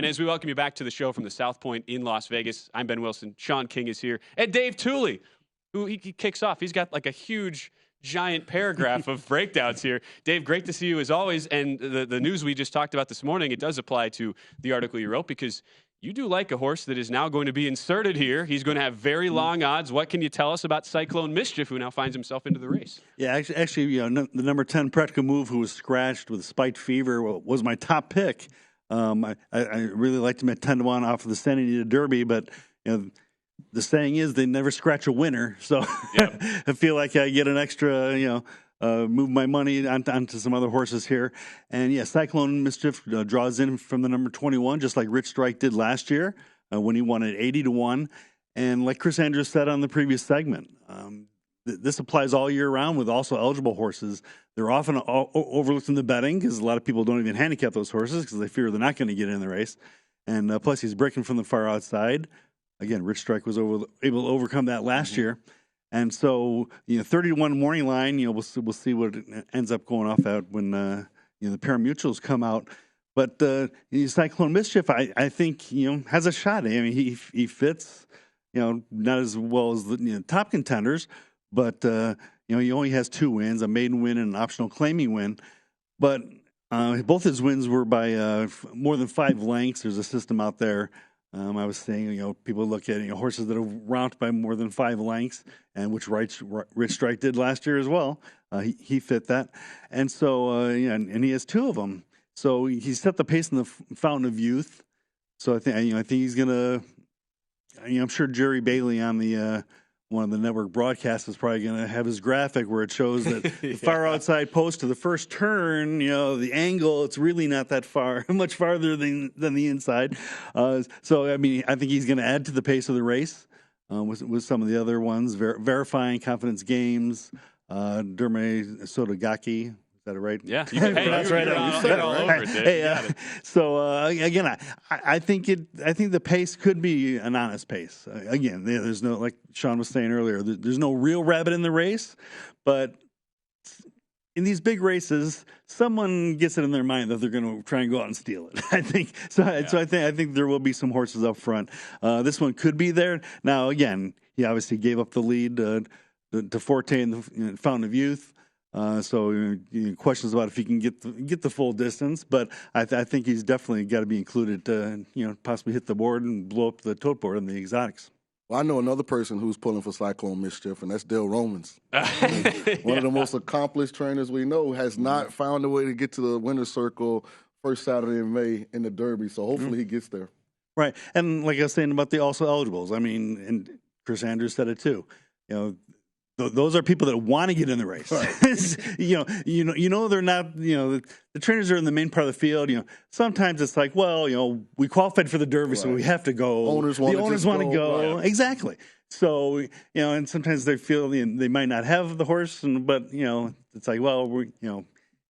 And as we welcome you back to the show from the South Point in Las Vegas, I'm Ben Wilson. Shaun King is here. And Dave Tuley, who he kicks off. He's got like a huge, giant paragraph of breakdowns here. Dave, great to see you as always. And the news we just talked about this morning, it does apply to the article you wrote because you do like a horse that is now going to be inserted here. He's going to have very long odds. What can you tell us about Cyclone Mischief, who now finds himself into the race? Yeah, actually, the number 10 Pretka Move, who was scratched with spiked fever, was my top pick. I really liked him at 10-1 off of the San Diego Derby, but the saying is they never scratch a winner. So yep. I feel like I get an extra, move my money onto some other horses here. And yeah, Cyclone Mischief draws in from the number 21, just like Rich Strike did last year when he won at 80-1. And like Chris Andrews said on the previous segment, this applies all year round with also eligible horses. They're often overlooked in the betting because a lot of people don't even handicap those horses because they fear they're not going to get in the race. And plus, he's breaking from the far outside. Again, Rich Strike was able to overcome that last year. And so, 30-1 morning line, we'll see what it ends up going off at when, the pari-mutuels come out. But Cyclone Mischief, I think, has a shot. I mean, he fits, not as well as the top contenders, but, he only has 2 wins, a maiden win and an optional claiming win. But both his wins were by more than 5 lengths. There's a system out there. I was saying, people look at horses that are rounded by more than 5 lengths, and which Rich Strike did last year as well. He fit that, and so and he has 2 of them. So he set the pace in the Fountain of Youth. So I think he's gonna. I'm sure Jerry Bailey on the one of the network broadcasts is probably going to have his graphic where it shows that the far outside post to the first turn, the angle, it's really not that far, much farther than the inside. So, I mean, I think he's going to add to the pace of the race with some of the other ones, Verifying Confidence Games, Derme Sotogaki. Is that right? Yeah, that's right. You're all over it, Dave. So again, I think the pace could be an honest pace. Again, there's no, like Shaun was saying earlier, there's no real rabbit in the race, but in these big races, someone gets it in their mind that they're going to try and go out and steal it. I think so. Yeah. So I think there will be some horses up front. This one could be there. Now again, he obviously gave up the lead to Forte in the Fountain of Youth. So questions about if he can get the full distance, but I think he's definitely got to be included to possibly hit the board and blow up the tote board in the exotics. Well, I know another person who's pulling for Cyclone Mischief, and that's Dale Romans. One of the most accomplished trainers we know has not found a way to get to the winner's circle first Saturday in May in the Derby, so hopefully he gets there. Right, and like I was saying about the also eligibles, I mean, and Chris Andrews said it too, those are people that want to get in the race. Right. They're not. The trainers are in the main part of the field. Sometimes it's like, well, we qualified for the Derby, so we have to go. The owners want to go. Right. Exactly. So and sometimes they feel they might not have the horse, but it's like, well, we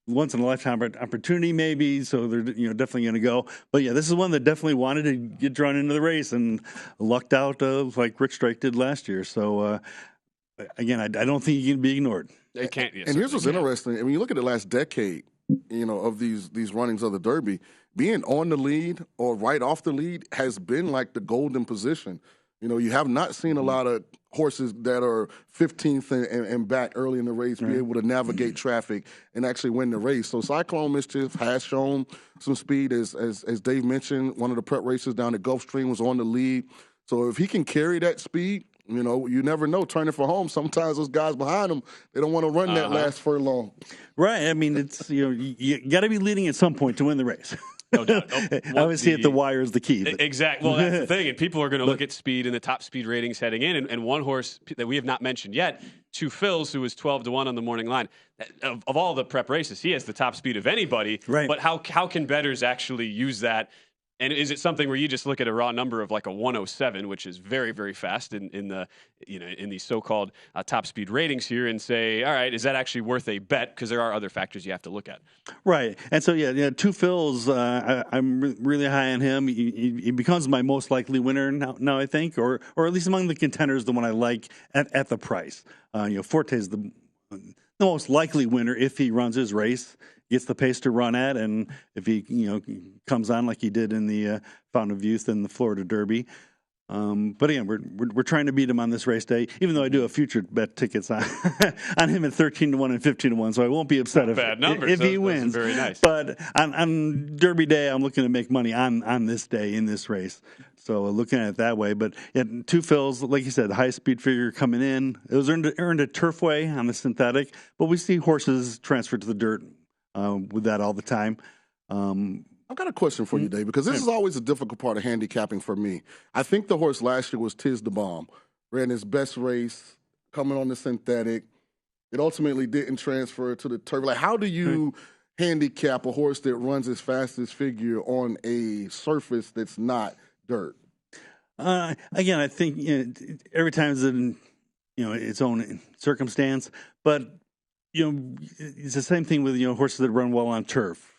once in a lifetime opportunity maybe, so they're definitely going to go. But yeah, this is one that definitely wanted to get drawn into the race and lucked out like Rich Strike did last year. So. Again, I don't think you can be ignored. They can't. And here's what's interesting. I mean, you look at the last decade, of these runnings of the Derby, being on the lead or right off the lead has been like the golden position. You have not seen a lot of horses that are 15th and back early in the race be able to navigate traffic and actually win the race. So Cyclone Mischief has shown some speed, as Dave mentioned. One of the prep races down at Gulfstream was on the lead. So if he can carry that speed, you never know. Turning for home, sometimes those guys behind them, they don't want to run that last furlong. Right. I mean, it's you got to be leading at some point to win the race. No doubt. Obviously, at the wire is the key. But. Exactly. Well, that's the thing. And people are going to look at speed and the top speed ratings heading in. And one horse that we have not mentioned yet, Two Phils, who was 12-1 on the morning line. Of all the prep races, he has the top speed of anybody. Right. But how can bettors actually use that? And is it something where you just look at a raw number of like a 107, which is very, very fast in these so-called top speed ratings here, and say, all right, is that actually worth a bet? Because there are other factors you have to look at. Right, and so Two Phils, I'm really high on him. He becomes my most likely winner now I think, or at least among the contenders, the one I like at the price. Forte is the most likely winner if he runs his race. gets the pace to run at, and if he comes on like he did in the Fountain of Youth and the Florida Derby. But again, we're trying to beat him on this race day, even though I do have future bet tickets on on him at 13-1 and 15-1, so I won't be upset if he wins. Very nice. But on Derby Day, I'm looking to make money on this day in this race. So looking at it that way. But yeah, 2 fills, like you said, the high speed figure coming in. It was earned at Turfway on the synthetic, but we see horses transferred to the dirt with that all the time. I've got a question for you, Dave, because this is always a difficult part of handicapping for me. I think the horse last year was Tiz the Bomb. Ran his best race, coming on the synthetic. It ultimately didn't transfer to the turf. Like, how do you handicap a horse that runs his fastest figure on a surface that's not dirt? Again, I think every time is in its own circumstance, but it's the same thing with horses that run well on turf.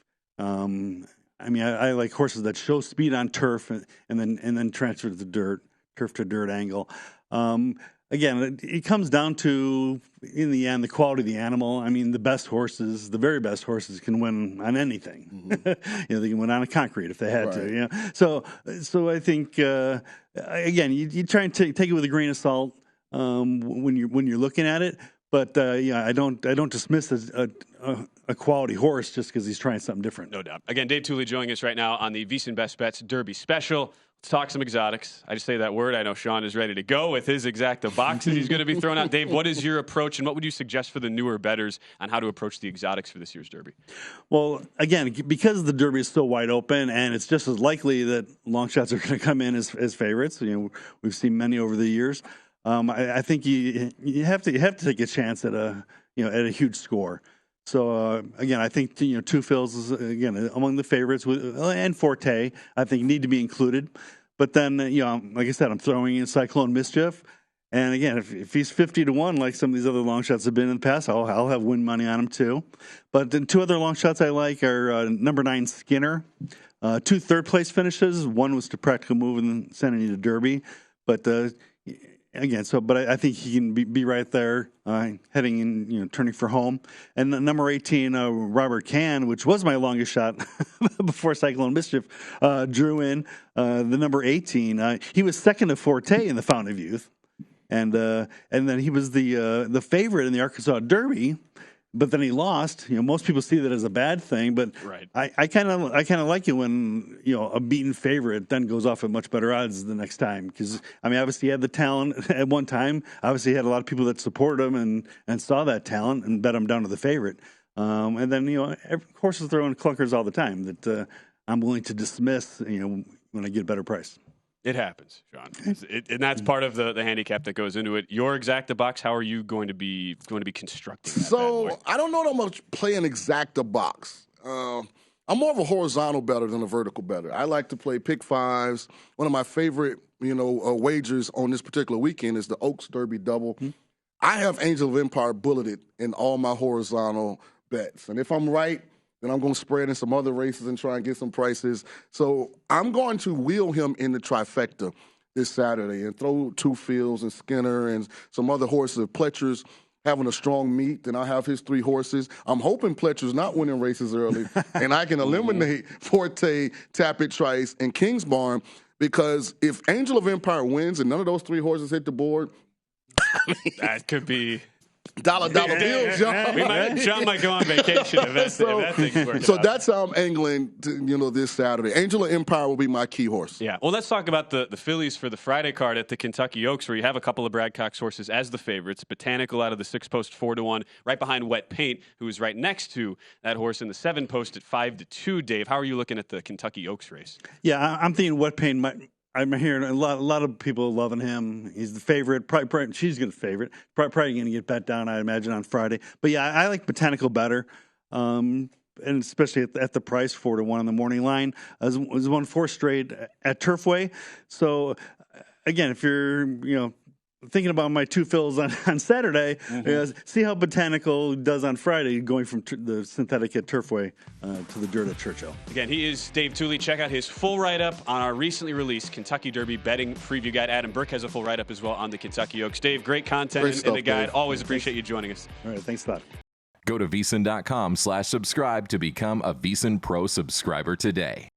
I mean, I like horses that show speed on turf and then transfer to the dirt, turf to dirt angle. Again, it comes down to, in the end, the quality of the animal. I mean, the best horses, the very best horses, can win on anything. Mm-hmm. They can win on a concrete if they had to. So I think again, you try and take it with a grain of salt when you're looking at it. But I don't dismiss a quality horse just because he's trying something different. No doubt. Again, Dave Tuley joining us right now on the VSiN Best Bets Derby Special. Let's talk some exotics. I just say that word. I know Shaun is ready to go with his exacta boxes he's going to be throwing out. Dave, what is your approach, and what would you suggest for the newer bettors on how to approach the exotics for this year's Derby? Well, again, because the Derby is so wide open, and it's just as likely that long shots are going to come in as favorites. We've seen many over the years. I think you have to take a chance at a huge score. So again, I think 2 fills is again among the favorites and Forte. I think need to be included. But then like I said, I'm throwing in Cyclone Mischief, and again, if he's 50-1 like some of these other long shots have been in the past, I'll have win money on him too. But then 2 other long shots I like are number 9 Skinner, 2 third place finishes. One was to Practical Move and Santa Anita Derby, but. Again, but I think he can be right there, heading in, turning for home. And number 18, Robert Can, which was my longest shot before Cyclone Mischief, drew in the number 18. He was second to Forte in the Fountain of Youth, and then he was the favorite in the Arkansas Derby. But then he lost. Most people see that as a bad thing, but right. I kind of like it when a beaten favorite then goes off at much better odds the next time. Because obviously he had the talent at one time. Obviously he had a lot of people that supported him and saw that talent and bet him down to the favorite. And then horses throw in clunkers all the time that I'm willing to dismiss. When I get a better price. It happens, Shaun, and that's part of the handicap that goes into it. Your exacta box, how are you going to be constructing that? So I don't know that much play an exacta box. I'm more of a horizontal bettor than a vertical bettor. I like to play pick fives. One of my favorite, wagers on this particular weekend is the Oaks Derby double. Mm-hmm. I have Angel of Empire bulleted in all my horizontal bets, and if I'm right, then I'm going to spread in some other races and try and get some prices. So I'm going to wheel him in the trifecta this Saturday and throw 2 Fields and Skinner and some other horses. If Pletcher's having a strong meet, then I'll have his 3 horses. I'm hoping Pletcher's not winning races early, and I can eliminate Forte, Tappet, Trice, and Kingsbarn, because if Angel of Empire wins and none of those 3 horses hit the board, that could be... Dollar bills, John. John might go on vacation if that thing's working So out. that's how I'm angling, this Saturday. Angel of Empire will be my key horse. Yeah. Well, let's talk about the fillies for the Friday card at the Kentucky Oaks, where you have a couple of Brad Cox horses as the favorites. Botanical out of the 6-post 4-1, right behind Wet Paint, who is right next to that horse in the 7-post at 5-2. Dave, how are you looking at the Kentucky Oaks race? Yeah, I'm thinking Wet Paint I'm hearing a lot of people loving him. He's the favorite. Probably she's going to favorite. Probably going to get bet down, I imagine, on Friday. But yeah, I like Botanical better, and especially at the price 4-1 on the morning line. As won 4 straight at Turfway. So again, if you're thinking about my 2 fills on Saturday, see how Botanical does on Friday, going from the synthetic at Turfway to the dirt at Churchill. Again, he is Dave Tuley. Check out his full write-up on our recently released Kentucky Derby betting preview guide. Adam Burke has a full write-up as well on the Kentucky Oaks. Dave, great content in the guide. Dave. Always appreciate you joining us. All right, thanks a lot. Go to VEASAN.com/subscribe to become a VEASAN Pro subscriber today.